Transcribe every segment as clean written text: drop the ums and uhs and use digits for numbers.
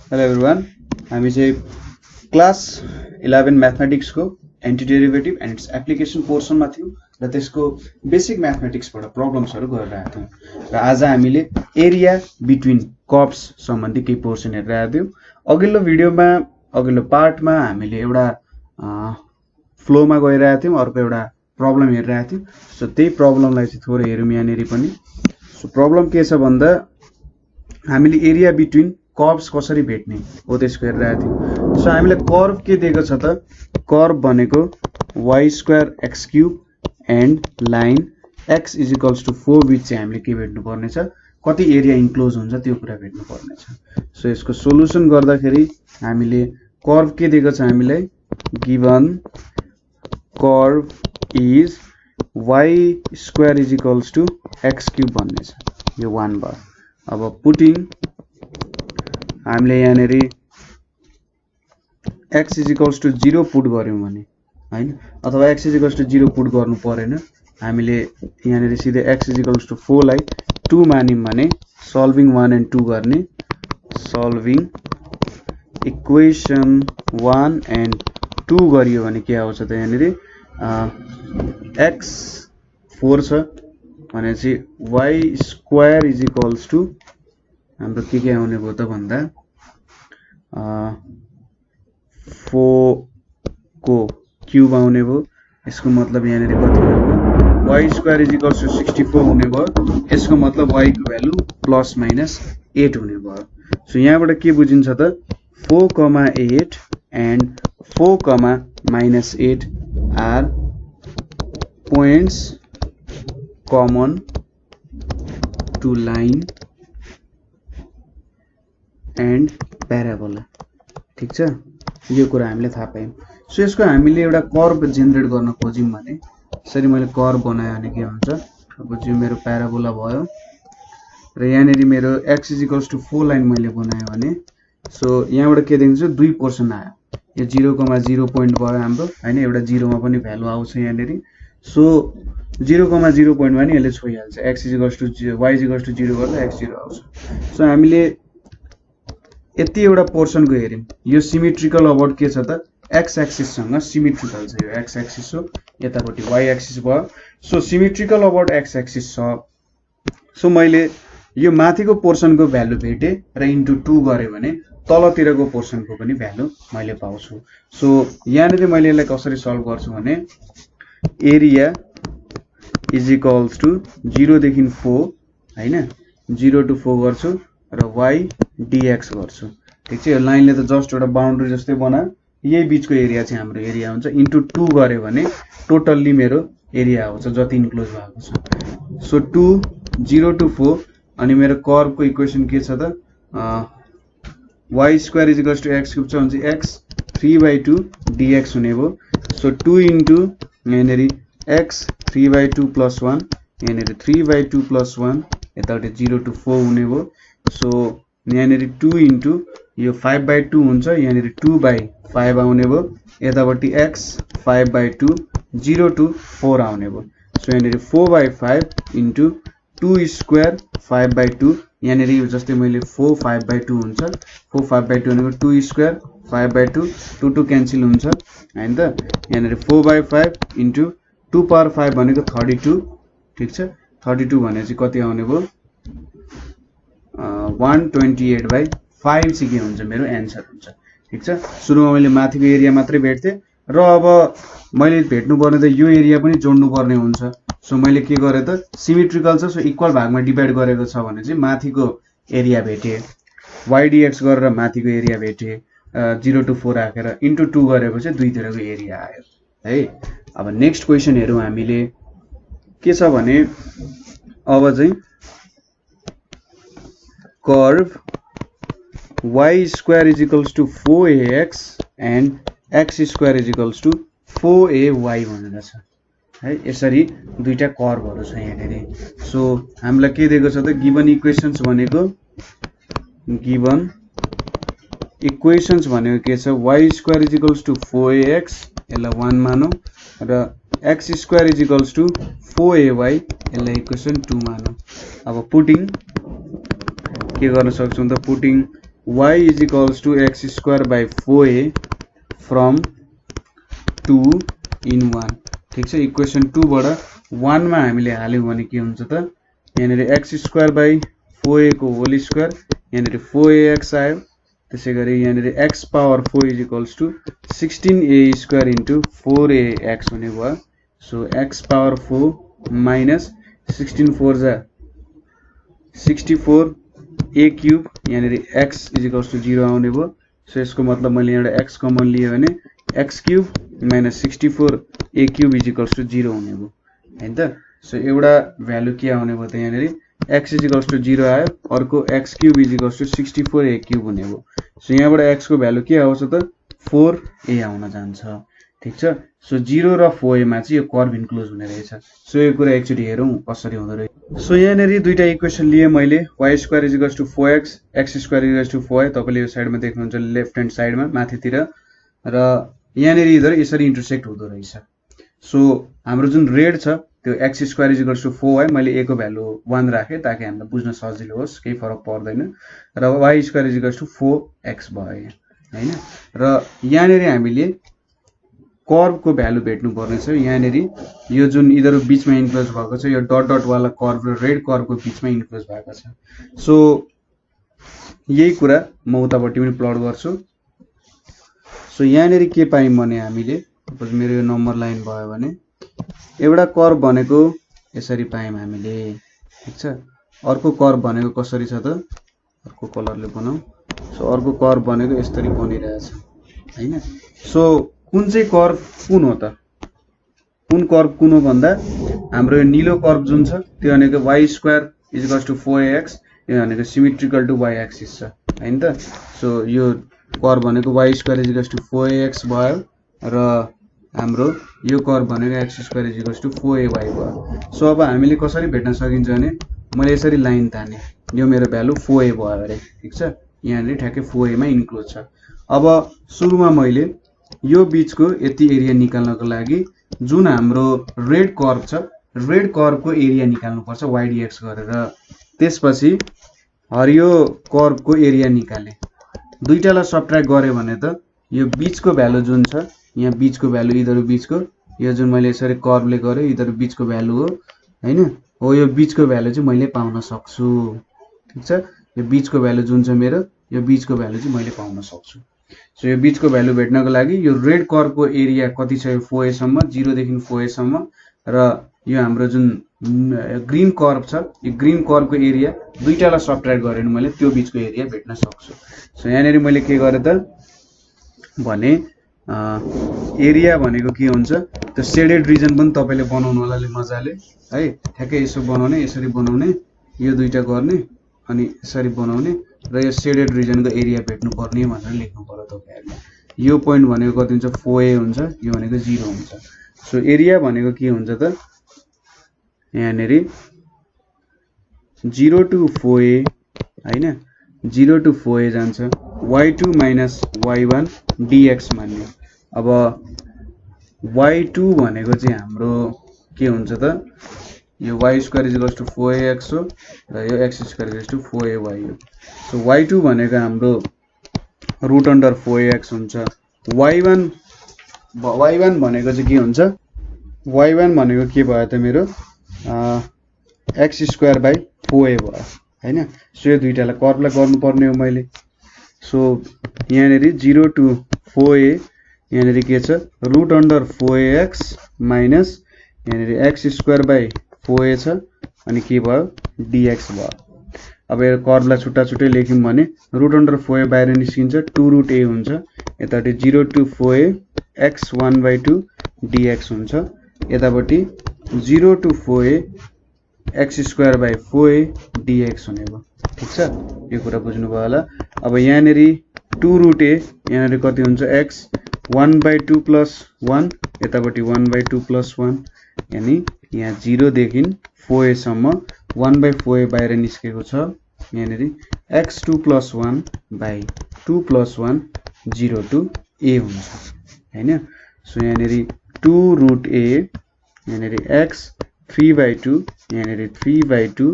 Hello everyone. हामी चाहिँ class 11 म्याथमेटिक्सको एन्टिडेरिभेटिभ and it's application पोर्सनमा थियौँ र त्यसको बेसिक म्याथमेटिक्सबाट प्रब्लम्सहरू गरिरहेका थियौँ र आज हामीले एरिया बिट्विन कर्व्स सम्बन्धी केही पोर्सन हेरिरहेका थियौँ। अघिल्लो पार्टमा हामीले एउटा फ्लोमा गइरहेका थियौँ, अर्को एउटा प्रब्लम हेरिरहेका थियौँ। सो त्यही प्रब्लमलाई चाहिँ थोरै हेरौँ यहाँनिर पनि। सो प्रब्लम के छ भन्दा हामीले एरिया बिट्विन कर्व्स कसरी भेट्ने हो त्यसको हेरिरहेको थियौँ। सो हामीलाई कर्व के दिएको छ त, कर्व भनेको y² x³ and line x = 4 बिच चाहिँ हामीले के भेट्नु पर्ने छ, कति एरिया इन्क्लोज हुन्छ त्यो कुरा भेट्नु पर्ने छ। सो यसको सोलुसन गर्दाखेरि हामीले कर्व के दिएको छ, हामीलाई given curve is y² = x³ भन्ने छ, यो 1 भयो। अब पुटिङ हामीले यहाँनिर x = 0 पुट गर्यौँ भने हैन, अथवा x = 0 पुट गर्नु परेन, हामीले यहाँनिर सिधै x = 4 लाई 2 मान्यौँ भने सल्भिङ 1 एन्ड 2 गर्ने, सल्भिङ इक्वेसन 1 एन्ड 2 गरियो भने के आउँछ त, यहाँनिर x 4 छ भनेपछि y² = हाम्रो के आउने भयो त भन्दा 4 को क्यूब आउने भयो। यसको मतलब यहाँनिर कति हुने भयो, y² = 64 हुने भयो। यसको मतलब y को भ्यालु ±8 हुने भयो। सो यहाँबाट के बुझिन्छ त, 4,8 and 4,-8 are points common to line and parabola. ठीक छ, यो कुरा हामीले थाहा पायौँ। सो यसको हामीले एउटा कर्व जेनेरेट गर्न खोज्यौँ भने यसरी मैले कर्व बनाएँ भने के हुन्छ, अब जो मेरो प्याराबोला भयो र यहाँनिर मेरो x = 4 लाइन मैले बनाएँ भने, सो यहाँबाट के देखिन्छ, दुई पोर्सन आयो। यो 0,0 पोइन्ट भयो हाम्रो हैन, एउटा 0 मा पनि भ्यालु आउँछ यहाँनिर। सो 0,0 पोइन्टमा नि यसले छोइहाल्छ, y = 0 गर्दा x 0 आउँछ। सो हामीले यति एउटा पोर्सनको हेर्यौँ। यो सिमेट्रिकल अबाउट के छ त, x एक्सिससँग सिमेट्रिकल छ, यो x एक्सिस हो, यतापट्टि y एक्सिस भयो। So symmetrical about x axis छ। सो मैले यो माथिको पोर्सनको भ्यालु भेटेँ र इन्टु 2 गरेँ भने तलतिरको पोर्सनको पनि भ्यालु मैले पाउँछु। सो यहाँनिर मैले यसलाई कसरी सल्भ गर्छु भने, एरिया = 0 देखि 4 हैन, 0 to 4 गर्छु र y dx गर्छु। ठीक छ, यो लाइनले त जस्ट एउटा बाउन्ड्री जस्तै बनायो, यही बीचको एरिया चाहिँ हाम्रो एरिया हुन्छ। इन्टु 2 गरे भने टोटल्ली मेरो एरिया आउँछ जति इन्क्लोज भएको छ। सो 2 0 to 4 अनि मेरो कर्वको इक्वेसन के छ त, y² = x³ छ भने x 3/2 dx हुने भयो। सो 2 इन्टु यहाँनिर x 3/2 + 1, यहाँनिर 3/2 + 1, यतापट्टि 0 to 4 हुने भयो। सो यहाँनिर 2 इन्टु यो 5/2 हुन्छ, यहाँनिर 2/5 आउने भयो, यतापट्टि x 5/2 0 to 4 आउने भयो। सो यहाँनिर 4/5 इन्टु 2² 5/2, यहाँनिर यो जस्तै मैले 4 5/2 हुन्छ, 4 5/2 भनेको 2² 5/2, 2 2 क्यान्सल हुन्छ हैन त। यहाँनिर 4/5 इन्टु 2/5 भनेको 32। ठीक छ, 32 भनेपछि कति आउने भयो, 128/5 चाहिँ के हुन्छ, मेरो एन्सर हुन्छ। ठीक छ, सुरुमा मैले माथिको एरिया मात्रै भेट्थेँ र अब मैले भेट्नु पर्ने त यो एरिया पनि जोड्नु पर्ने हुन्छ। सो मैले के गरेँ त, सिमेट्रिकल छ, सो इक्वल भागमा डिभाइड गरेको छ भने चाहिँ माथिको एरिया भेटेँ, y dx गरेर माथिको एरिया भेटेँ, 0 to 4 राखेर इन्टु 2 गरेपछि दुईतिरको एरिया आयो है। अब नेक्स्ट क्वेसन हेरौँ हामीले, के छ भने अब चाहिँ curve y² = 4ax and x² = 4ay भनेर छ है। यसरी दुईटा कर्वहरू छ यहाँनिर। सो हामीलाई के दिएको छ त, गिभन इक्वेसन्स भनेको के छ, y² = 4ax, यसलाई 1 मानौँ, र x² = 4ay, यसलाई इक्वेसन 2 मानौँ। अब पुटिङ के गर्न सक्छौं त, putting y is equals to x square by 4a from 2 in 1 ठीक छ इक्वेसन 2 बाट 1 मा हामीले हाल्यौं भने के हुन्छ त यहाँनेरि x स्क्वायर बाई 4a को होल स्क्वायर यहाँनेरि 4ax आयो त्यसैगरी यहाँनेरि x power 4 is equals to 16a square into 4ax हुने भयो सो x पावर 4 माइनस 16 4 जा 64 a क्यूब यहाँनेरि x इज इक्वल्स टु 0 आउने भयो सो यसको मतलब मैले एउटा x कमन लिए भने x cube minus 64 a cube is equals to 0 हुने भयो हैन त सो एउटा भ्यालु के आउने भयो त यहाँनेरि x इज इक्वल्स टु 0 आयो अर्को x cube is equals to 64 a cube हुने भयो सो यहाँबाट x को भ्यालु के आउँछ त 4a आउन जान्छ ठीक छ सो 0 र 4a मा चाहिँ यो कर्व इन्क्लोज हुने रहेछ सो यो कुरा एकचोटी हेरौं कसरी हुँदै रहेछ सो यहाँनेरि दुईटा इक्वेसन लिए मैले y square is equals to 4x x square is equals to 4 तपाईले यो साइडमा देख्नुहुन्छ लेफ्ट ह्यान्ड साइडमा माथितिर र यहाँनेरि यिनीहरु यसरी इन्टरसेक्ट हुँदो रहेछ सो हाम्रो जुन रेड छ त्यो x square is equals to 4y मैले a को भ्यालु 1 राखे ताकि हामीलाई बुझ्न सजिलो होस् केही फरक पर्दैन र y square is equals to 4x भयो हैन र यहाँनेरि हामीले कर्व को भ्यालु भेट्नु पर्ने छ यहाँनेरि यो जुन यिनीहरु बीचमा इन्क्लोज भएको छ यो डट डट वाला कर्व र रेड कर्व को बीचमा इन्क्लोज भएको छ सो यही कुरा म उतापट्टि पनि प्लट गर्छु सो यहाँनेरि के पायौं भने हामीले सपोज मेरो यो नम्बर लाइन भयो भने एउटा कर्व भनेको यसरी पायौं हामीले ठीक छ अर्को कर्व भनेको कसरी छ त अर्को कलरले बनाऊ सो अर्को कर्व भनेको यसरी बनिरहेछ हैन सो कुन चाहिँ कर्व कुन हो त कुन कर्व कुन हो भन्दा हाम्रो यो नीलो कर्व जुन छ त्यो भनेको y square is equals to 4ax यो भनेको सिमेट्रिकल टु y एक्सिस छ हैन त सो यो कर्व भनेको y square is equals to 4ax भयो र हाम्रो यो कर्व भनेको x square is equals to 4ay भयो सो अब हामीले कसरी भेट्न सकिन्छ भने मैले यसरी लाइन ताने यो मेरो भ्यालु 4a भयो अरे ठीक छ यहाँले ठ्याक्कै 4a मा इन्क्लोज छ अब सुरुमा मैले यो बीचको यति एरिया निकाल्नको लागि जुन हाम्रो रेड कर्व छ रेड कर्व को एरिया निकाल्नु पर्छ ydx गरेर त्यसपछि हरियो कर्व को एरिया निकाले दुईटालाई सबट्र्याक्ट गरे भने त यो बीचको भ्यालु जुन छ यहाँ बीचको भ्यालु यिनीहरु बीचको यो जुन मैले यसरी कर्वले गरे यिनीहरु बीचको भ्यालु हो हैन हो यो बीचको भ्यालु चाहिँ मैले पाउन सक्छु ठीक छ यो बीचको भ्यालु जुन छ मेरो यो बीचको भ्यालु चाहिँ मैले पाउन सक्छु सो यो बीचको भ्यालु भेट्नको लागि यो रेड कर्व को एरिया कति छ यो 4a सम्म 0 देखि 4a सम्म र यो हाम्रो जुन ग्रीन कर्व छ यो ग्रीन कर्व को एरिया दुईटालाई सबट्र्याक्ट गरे भने मैले त्यो बीचको एरिया भेट्न सक्छु सो यहाँनेरि मैले के गरे त भने एरिया भनेको के हुन्छ त्यो शेडेड रिजन पनि तपाईले बनाउनु होला मजाले है ठ्याक्कै यसो बनाउने यसरी बनाउने यो दुईटा गर्ने अनि यसरी बनाउने र यो शेडेड रिजन को एरिया भेट्नु पर्ने भनेर लेख्नु पर्यो तपाईहरुले यो पोइन्ट भनेको कति हुन्छ 4a हुन्छ यो भनेको 0 हुन्छ सो एरिया भनेको के हुन्छ त यहाँनेरि 0 टु 4a हैन 0 टु 4a जान्छ y2 माइनस y1 dx मान्यो अब y2 भनेको चाहिँ हाम्रो के हुन्छ त यो y square is equals to 4ax हो र यो x square is to 4ay हो सो y2 भनेको हाम्रो रुट अन्डर 4ax हुन्छ y1 भनेको चाहिँ के हुन्छ y1 भनेको के भयो त मेरो x स्क्वायर बाइ 4a भयो हैन सो यो दुईटालाई कर्वलाई गर्नु पर्ने हो मैले सो यहाँनेरि 0 टु 4a यहाँनेरि के छ रुट अन्डर 4ax माइनस यहाँनेरि x स्क्वायर बाइ 4a छ अनि के भयो dx भयो अब यो कर्वलाई छुट्टा छुट्टै लेख्यौं भने रुट अन्डर 4a बाहिर निस्किन्छ 2 रुट a हुन्छ यतापट्टि 0 टु 4a x 1/2 dx हुन्छ यतापट्टि 0 to 4a x square by 4a dx हुने भयो ठीक छ यो कुरा बुझ्नु भयो होला अब यहाँनेरि 2 रुट a यहाँनेरि कति हुन्छ x 1/2 प्लस 1 यतापट्टि 1/2 प्लस 1 यानी यहाँ 0 देखि 4a सम्म 1/4a बाहिर निस्केको छ यहाँनेरि x2 plus 1 by 2 plus 1 0 to a हुन्छ हैन सो यहाँनेरि 2 रुट a यहाँनेरि x 3/2 यहाँनेरि 3/2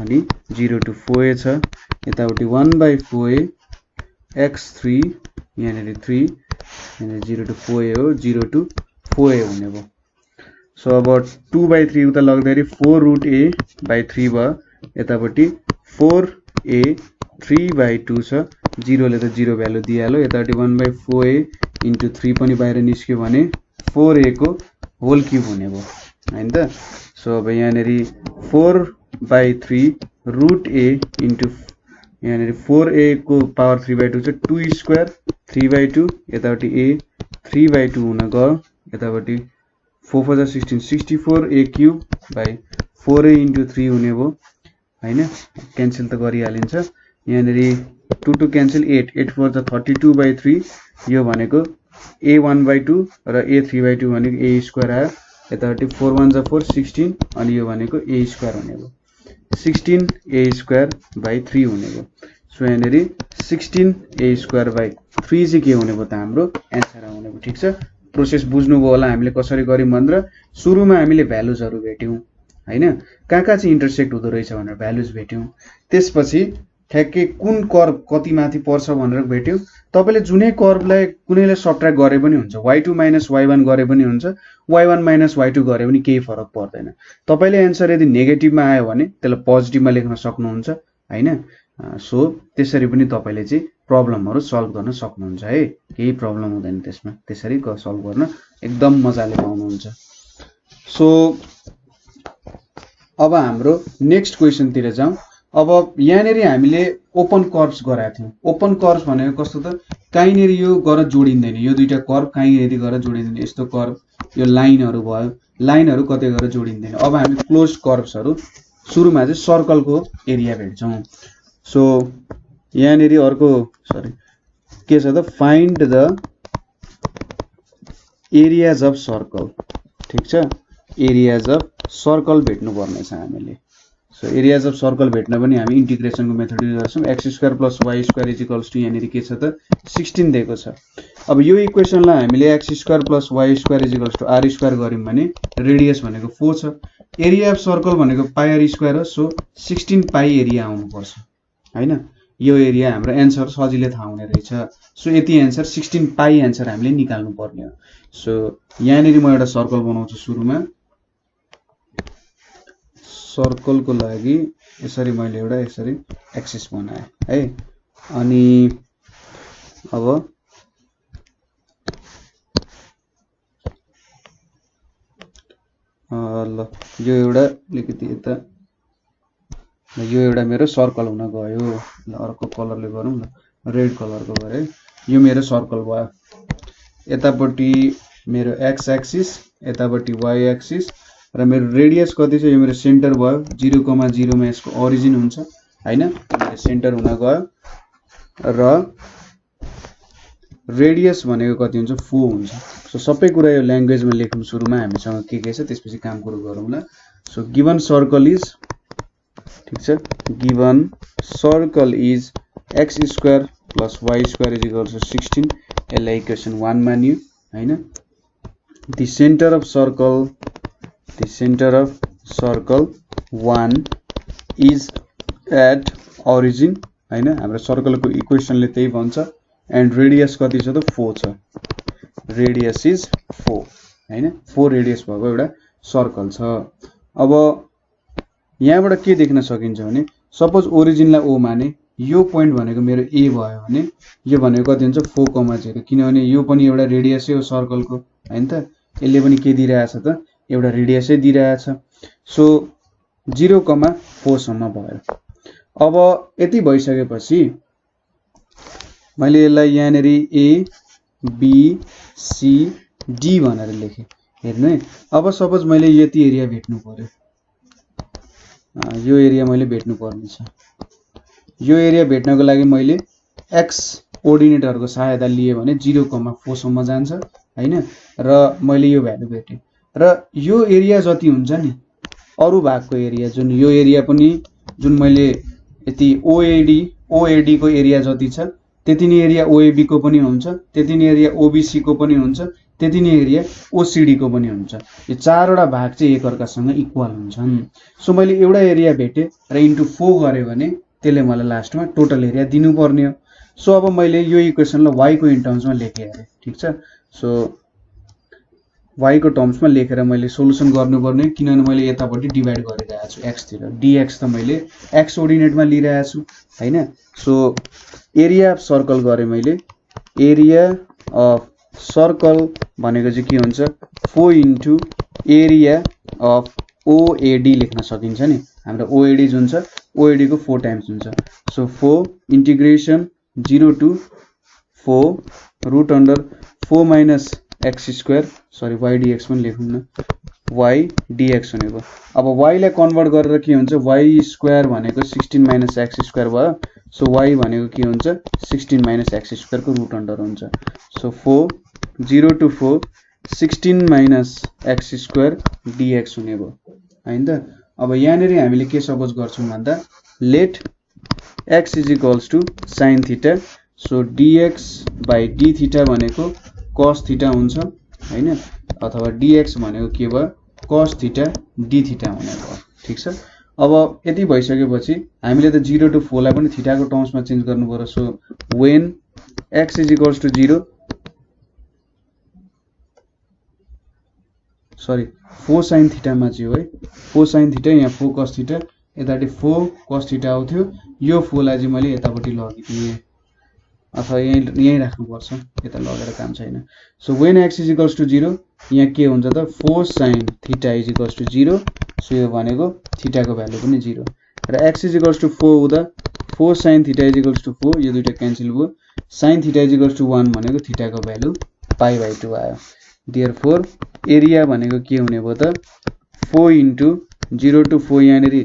अनि 0 टु 4a छ यतापट्टि 1/4a x3 यहाँनिर 3 यहाँनिर 0 to 4a हो 0 to 4a हुने भयो सो अब 2/3 उता लग्दाखेरि 4√a/3 भयो यतापट्टि 4a 3/2 छ 0 ले त 0 भ्यालु दिइहाल्यो यतापट्टि 1/4a इन्टु 3 पनि बाहिर निस्क्यो भने 4a को होल क्युब हुने भयो हैन त सो अब यहाँनिर 4/3 √a इन्टु यहाँनिर 4a को पावर 3/2 छ 2 स्क्वायर 3/2 यतापट्टि a 3/2 हुन गयो यतापट्टि 4 4 16 64a cube by 4a into 3 हुने भयो हैन क्यान्सल त गरिहालिन्छ यहाँनिर 2 2 क्यान्सल 8 8 4 त 32/3 यो भनेको a 1/2 र a 3/2 भनेको a स्क्वायर आयो यतापट्टि 4 1 जा 4 16 अनि यो भनेको a स्क्वायर हुने भयो 16a स्क्वायर बाइ 3 हुने भयो सो यहाँनिर 16a स्क्वायर बाइ 3 चाहिँ के हुने भयो त हाम्रो एन्सर आउने भयो ठीक छ प्रोसेस बुझ्नुभयो होला हामीले कसरी गर्यौं भनेर सुरुमा हामीले भ्यालुजहरु भेट्यौं हैन कहाँ चाहिँ इन्टरसेक्ट हुँदो रहेछ भनेर भ्यालुज भेट्यौं त्यसपछि ठ्याक्कै कुन कर्व कति माथि पर्छ भनेर भेट्यौं तपाईले जुनै कर्वलाई कुनैले सबट्र्याक्ट गरे पनि हुन्छ y2 - y1 गरे पनि हुन्छ y1 - y2 गरे पनि केही फरक पर्दैन तपाईले आन्सर यदि नेगेटिभमा आयो भने त्यसलाई पोजिटिभमा लेख्न सक्नुहुन्छ हैन सो त्यसरी पनि तपाईले चाहिँ प्रब्लमहरु सल्भ गर्न सक्नुहुन्छ है केही प्रब्लम हुँदैन त्यसमा त्यसरी सल्भ गर्न एकदम मजाले पाउनुहुन्छ सो अब हाम्रो नेक्स्ट क्वेशन तिर जाउँ अब यहाँनेरि हामीले ओपन कर्व्स गराएको थियौं ओपन कर्व्स भनेको कस्तो त काहीँनेरि यो गएर जोडिँदैन यो दुईटा कर्व काहीँनेरि गएर जोडिँदैन यस्तो कर्व यो लाइनहरु भयो लाइनहरु कतै गएर जोडिँदैन अब हामी क्लोज कर्व्सहरु सुरुमा चाहिँ सर्कलको एरिया भेट्छौं सो यहाँनेरि अर्को सरी के छ त find the areas of circle ठीक छ एरियाज अफ सर्कल भेट्नु पर्ने छ हामीले सो एरियाज अफ सर्कल भेट्न पनि हामी इन्टिग्रेसनको मेथड युज गर्छौं x² + y² = यहाँनेरि के छ त 16 दिएको छ अब यो इक्वेसनलाई हामीले x² + y² = r² गर्यौं भने रेडियस भनेको 4 छ एरिया अफ सर्कल भनेको πr² हो सो 16 पाइ एरिया आउनु पर्छ हैन यो एरिया हाम्रो आन्सर सजिलै थाहा हुने रहेछ सो यति आन्सर 16 पाइ आन्सर हामीले निकाल्नु पर्ने हो सो यहाँनेरि म एउटा सर्कल बनाउँछु सुरुमा सर्कल को लागि यसरी मैले एउटा यसरी एक्सिस बनाए है अनि अब ल यो एउटा अलिकति यता यो एउटा मेरो सर्कल हुन गयो ल अर्को कलरले गरौँ ल रेड कलरको गरे यो मेरो सर्कल भयो यतापट्टि मेरो x एक्सिस यतापट्टि y एक्सिस र मेरो रेडियस कति छ यो मेरो सेन्टर भयो 0,0 मा यसको ओरिजिन हुन्छ हैन मेरो सेन्टर हुन गयो र रेडियस भनेको कति हुन्छ 4 हुन्छ सो सबै कुरा यो ल्याङ्ग्वेजमा लेखौं सुरुमा हामीसँग के छ त्यसपछि काम सुरु गरौँला सो गिवन सर्कल इज ठीक छ given circle is x² + y² = 16 यसलाई इक्वेसन 1 मानियो हैन the centre of circle 1 is at origin हैन हाम्रो सर्कलको इक्वेसनले त्यही भन्छ एन्ड रेडियस कति छ त 4 छ रेडियस इज 4 हैन 4 रेडियस भएको एउटा सर्कल छ अब यहाँबाट के देख्न सकिन्छ भने सपोज ओरिजिनलाई ओ माने यो पोइन्ट भनेको मेरो ए भयो भने यो भनेको कति हुन्छ 4,0 किनभने यो पनि एउटा रेडियसै हो सर्कलको हैन त यसले पनि के दिइरहेछ त एउटा रेडियसै दिइरहेछ सो 0,4 सम्म भयो अब यति भइसकेपछि मैले यसलाई यहाँनेरि ए बी सी डी भनेर लेखे हेर्नु है अब सपोज मैले यति एरिया भेट्नु पर्यो यो एरिया मैले भेट्नु पर्ने छ यो एरिया भेट्नको लागि मैले x कोअर्डिनेटहरुको सहायता लिए भने 0,4 सम्म जान्छ हैन र मैले यो भ्यालु भेटे र यो एरिया जति हुन्छ नि अरु भागको एरिया जुन यो एरिया पनि जुन मैले यति OAD को एरिया जति छ त्यति नै एरिया OAB को पनि हुन्छ त्यति नै एरिया OBC को पनि हुन्छ त्यति नै एरिया OCD को पनि हुन्छ यो चारवटा भाग चाहिँ एकअर्कासँग इक्वल हुन्छन् सो मैले एउटा एरिया भेटे र इन्टु 4 गरे भने त्यसले मलाई लास्टमा टोटल एरिया दिनु पर्ने हो सो अब मैले यो इक्वेसनलाई y को इन टर्म्समा लेखेँ अरे, ठीक छ। सो y को टर्म्समा लेखेर मैले सोलुसन गर्नुपर्ने, किनभने मैले यतापट्टि डिभाइड गरिरहेको छु x तिर, dx त मैले x कोअर्डिनेटमा लिइरहेको छु हैन। सो एरिया अफ सर्कल गरे मैले, एरिया अफ सर्कल भनेको चाहिँ के हुन्छ 4 इन्टु एरिया अफ OAD लेख्न सकिन्छ नि। हाम्रो OAD जुन छ OAD को 4 टाइम्स हुन्छ। So 4 integration 0 to 4 root under 4 minus x square, sorry y dx पनि लेखौँ न, y dx हुने भयो। अब y लाई कन्भर्ट गरेर के हुन्छ, y स्क्वायर भनेको 16 माइनस x स्क्वायर भयो। सो y भनेको के हुन्छ 16 माइनस x स्क्वायर को रूट अंडर हुन्छ। So 4 0 to 4 16 minus x square dx हुने भयो हैन त। अब यहाँनेरि हामीले के सपोज गर्छौं भन्दा, let x is equals to sin theta. So dx by d theta भनेको cos थीटा हुन्छ हैन, अथवा dx भनेको के भयो cos थीटा d थीटा हुने भयो, ठीक छ। अब यति भइसकेपछि हामीले त 0 to 4 लाई पनि थीटाको टर्म्समा चेन्ज गर्नु पर्यो। So when x is equals to 0, sorry 4 sin theta मा चाहिँ हो है, 4 sin थीटा, यहाँ 4 cos थीटा, यतापट्टि 4 cos थीटा आउँथ्यो, यो 4 लाई चाहिँ मैले यतापट्टि लगिदिएँ, अथवा यही राख्नुपर्छ, यता लगेर काम छैन। So when x is equals to 0, यहाँ के हुन्छ त 4 sin theta is equals to 0। So यो भनेको थीटाको भ्यालु पनि 0 र x इज इक्वल्स टु 4 हुँदा 4 sin theta is equals to 4, यो दुईटा क्यान्सल भयो। sin theta is equals to 1 भनेको थीटाको भ्यालु π/2 आयो। देयरफोर एरिया भनेको के हुने भयो त 4 इन्टु 0 to 4, यहाँनेरि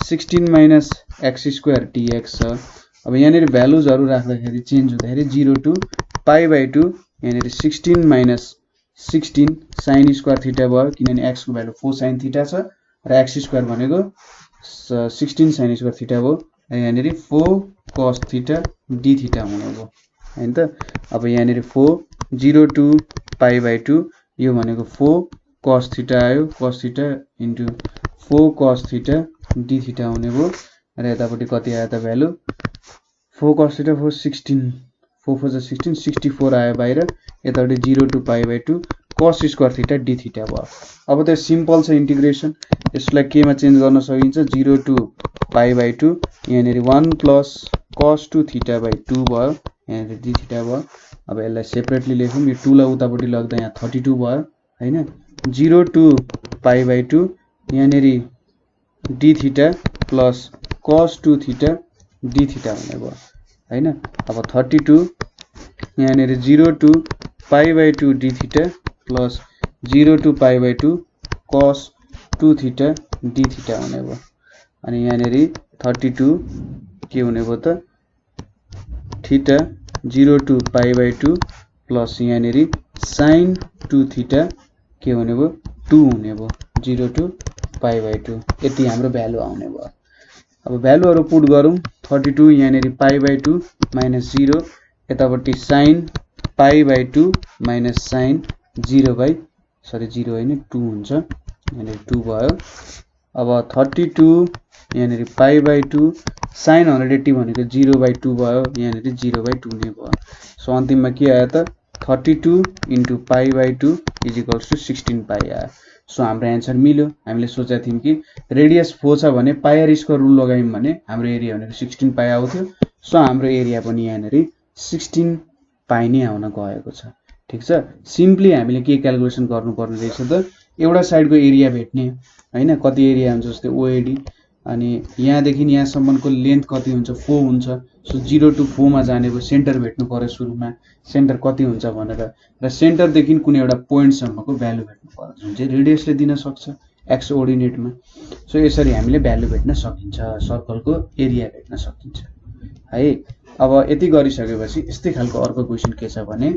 16 माइनस x स्क्वायर dx छ। अब यहाँनेरि भ्यालुजहरु राख्दाखेरि चेन्ज हुँदाखेरि 0 to π/2, यहाँनेरि 16 माइनस 16 sin स्क्वायर थीटा भयो, किनभने x को भ्यालु 4 sin थीटा छ र x स्क्वायर भनेको 16 sin स्क्वायर थीटा भयो, र यहाँनेरि 4 cos थीटा d थीटा हुने भयो हैन त। अब यहाँनेरि 4 0 to π/2, यो भनेको 4 cos थीटा आयो, cos theta into 4 cos theta d theta हुने भयो, र यतापट्टि कति आयो त भ्यालु 4 cos थीटा 4 16, 4 4 जा 16, 64 आयो बाहिर, यतापट्टि 0 to π/2 cos square theta d theta भयो। अब त सिम्पल छ इन्टिग्रेसन, यसलाई केमा चेन्ज गर्न सकिन्छ 0 to π/2, यहाँनेरि 1 प्लस cos 2 थीटा बाइ 2 भयो, यहाँनेरि d थीटा भयो। अब यसलाई सेपरेटली लेखौँ, यो 2 लाई उतापट्टि लग्दा यहाँ 32 भयो हैन। 0 to π/2, यहाँनेरि d theta plus cos 2 theta d theta हुने भयो हैन। अब 32, यहाँनेरि 0 to π/2 d theta plus 0 to π/2 cos 2 theta d theta हुने भयो। अनि यहाँनेरि 32 के हुने भयो त थीटा 0 to π/2 प्लस यहाँनेरि sin 2 थीटा के हुने भयो 2 हुने भयो, 0 to π/2, यति हाम्रो भ्यालु आउने भयो। अब भ्यालुहरु पुट गरौँ, 32 यहाँनेरि π/2 माइनस 0, यतापट्टि sin π/2 माइनस sin 0 होइन 2 हुन्छ, यहाँनेरि 2 भयो। अब 32 यहाँनेरि π/2 sin 180 भनेको 0/2 भयो, यहाँनेरि 0/2 नै भयो। सो अन्तिममा के आयो त 32 इन्टु π/2 इज इक्वल्स टु 16 पाई आयो। सो हाम्रो एन्सर मिल्यो। हामीले सोचेका थियौं कि रेडियस 4 छ भने पाई स्क्वायर रुल लगायौं भने हाम्रो एरिया भनेको 16 पाई आउँथ्यो। सो हाम्रो एरिया पनि यहाँनेरि 16 पाई नै आउन गएको छ। ठीक छ, सिम्पली हामीले के क्याल्कुलेसन गर्नुपर्ने रहेछ त, एउटा साइडको एरिया भेट्ने हैन, कति एरिया हुन्छ जस्तै ओएडी, अनि यहाँदेखि यहाँसम्मको लेन्थ कति हुन्छ 4 हुन्छ। सो 0 to 4 मा जाने भयो सेन्टर भेट्नु पर्यो सुरुमा, सेन्टर कति हुन्छ भनेर, र सेन्टरदेखि कुनै एउटा पोइन्ट सम्मको भ्यालु भेट्नु पर्यो जुन चाहिँ रेडियसले दिन सक्छ एक्स कोअर्डिनेटमा। सो यसरी हामीले भ्यालु भेट्न सकिन्छ, सर्कलको एरिया भेट्न सकिन्छ है। अब यति गरिसकेपछि यस्तै खालको अर्को क्वेशन के छ भने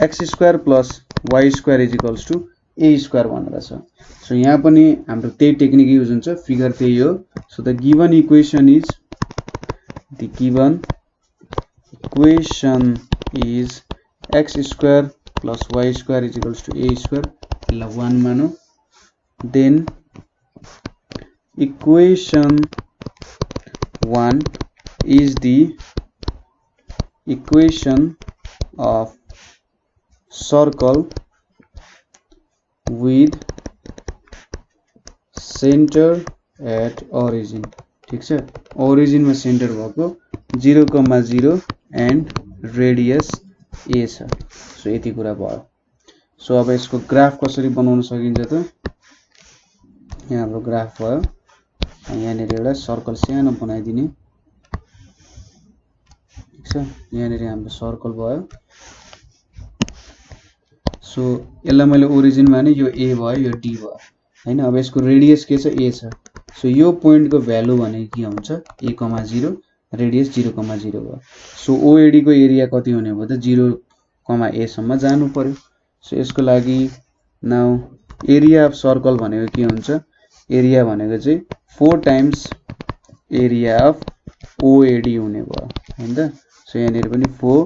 x square plus y square is equals to a square भनेर छ। सो यहाँ पनि हाम्रो त्यही टेक्निक युज हुन्छ, फिगर त्यही हो। So the given equation is x square plus y square is equals to a square, यसलाई 1 मानौं। Then equation 1 is the equation of circle with centre at origin. ठीक छ, ओरिजिनमा सेन्टर भएको 0,0 एन्ड रेडियस ए छ। So यति कुरा भयो। सो अब यसको ग्राफ कसरी बनाउन सकिन्छ त, यहाँ हाम्रो ग्राफ भयो। यहाँनिर एउटा सर्कल सानो बनाइदिने। ठीक छ, यहाँनिर हाम्रो सर्कल भयो। सो यसलाई मैले ओरिजिन माने, यो ए भयो, यो डी भयो हैन। अब यसको रेडियस के छ, ए छ। सो यो पोइन्टको भ्यालु भनेको के हुन्छ, a,0, रेडियस 0,0 भयो। सो ओएडी को एरिया कति हुने भयो त 0,a सम्म जानु पर्यो। सो यसको लागि नाउ एरिया अफ सर्कल भनेको के हुन्छ, एरिया भनेको चाहिँ 4 टाइम्स एरिया अफ ओएडी हुने भयो हैन त। सो यहाँनिर पनि 4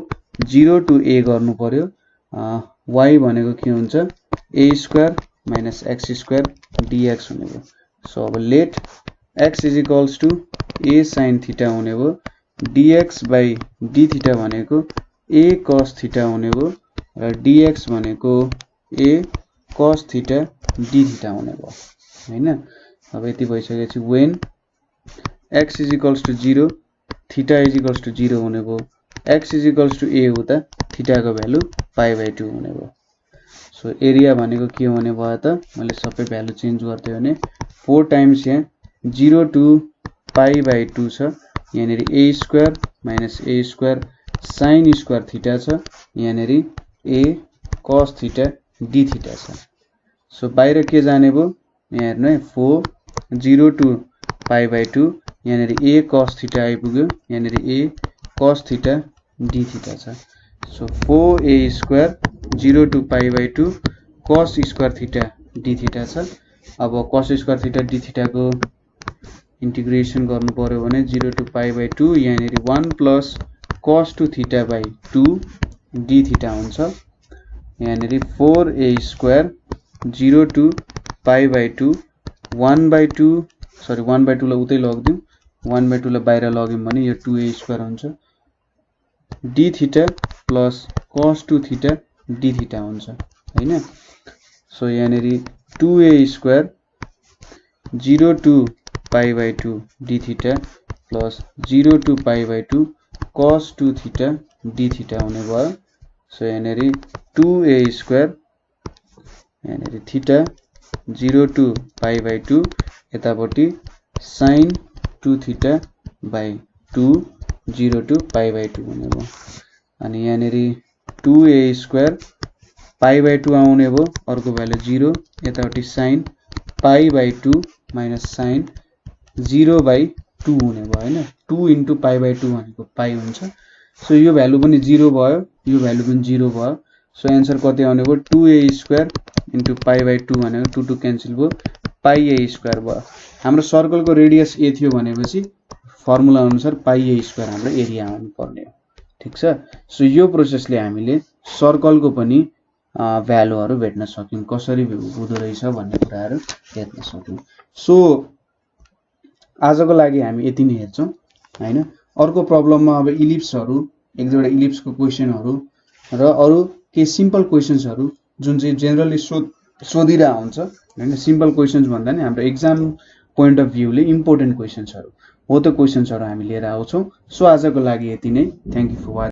0 to a गर्नु पर्यो। y भनेको के हुन्छ, a² - x² dx हुने भयो। सो अब let x = a sin theta हुने भयो, dx by d थीटा भनेको a cos थीटा हुने भयो, र dx भनेको a cos theta d theta हुने भयो हैन। अब यति भइसकेपछि when x = 0 थीटा = 0 हुने भयो, x = a हुँदा थीटाको भ्यालु π/2 हुने भयो। सो एरिया भनेको के हुने भयो त, मैले सबै भ्यालु चेन्ज गर्दै भने 4 टाइम्स यहाँ 0 to π/2 छ। यहाँनिर a² - a² sin² थीटा छ, यहाँनिर a cos theta d theta छ। सो बाहिर के जाने भयो, यहाँ हेर्नु है 4 0 to π/2, यहाँनिर a cos थीटा आइपुग्यो, यहाँनिर a cos theta d theta छ। So 4a² 0 to π/2 cos² theta d theta छ। अब cos² थीटा d थीटा को इंटीग्रेशन गर्नु पर्यो भने 0 to π/2, यहाँनिर 1 + cos2 theta by 2 d theta हुन्छ। यहाँनिर 4a² 0 to π/2 1/2 लाई उतै लगिदिउँ, 1/2 लाई बाहिर लग्यौं भने यो 2a² हुन्छ, d theta plus cos2 theta d theta हुन्छ हैन। सो यहाँनिर 2a² 0 to π/2 d theta plus 0 to π/2 cos2 theta d theta हुने भयो। सो यहाँनिर 2a² यहाँनिर थीटा 0 to π/2 यतापट्टि sin 2 थीटा by 2 0 to π/2 हुने भयो। अनि यहाँनिर 2a² π/2 आउने भयो, अर्को भ्यालु 0, यतापट्टि sin π/2 - sin 0/2 हुने भयो हैन। 2 × π/2 भनेको पाइ हुन्छ। सो यो भ्यालु पनि 0 भयो, यो भ्यालु पनि 0 भयो। सो आन्सर कति आउने भयो, 2a² × π/2 भनेको 2 2 क्यान्सल भयो, πa² भयो। हाम्रो सर्कलको रेडियस a थियो भनेपछि फर्मुला अनुसार πa² हाम्रो एरिया आउनु पर्ने हो। ठीक छ। सो यो प्रोसेसले हामीले सर्कलको पनि भ्यालुहरु भेट्न सक्यौं, कसरी हुँदो रहेछ भन्ने कुराहरु हेर्न सक्यौं। सो आजको लागि हामी यति नै हेर्छौं हैन। अर्को प्रब्लममा अब इलिप्सहरु, एक दुईवटा इलिप्सको क्वेशनहरु र अरु के सिम्पल क्वेशन्सहरु जुन चाहिँ जेनरली सोधिरा हुन्छ हैन। सिम्पल क्वेशन्स भन्दा नि हाम्रो एक्जाम पोइन्ट अफ भ्यूले इम्पोर्टेन्ट क्वेशन्सहरु हो, त्यो क्वेशन्सहरु हामी लिएर आउँछौं। सो आजको लागि यति नै। Thank you for watching.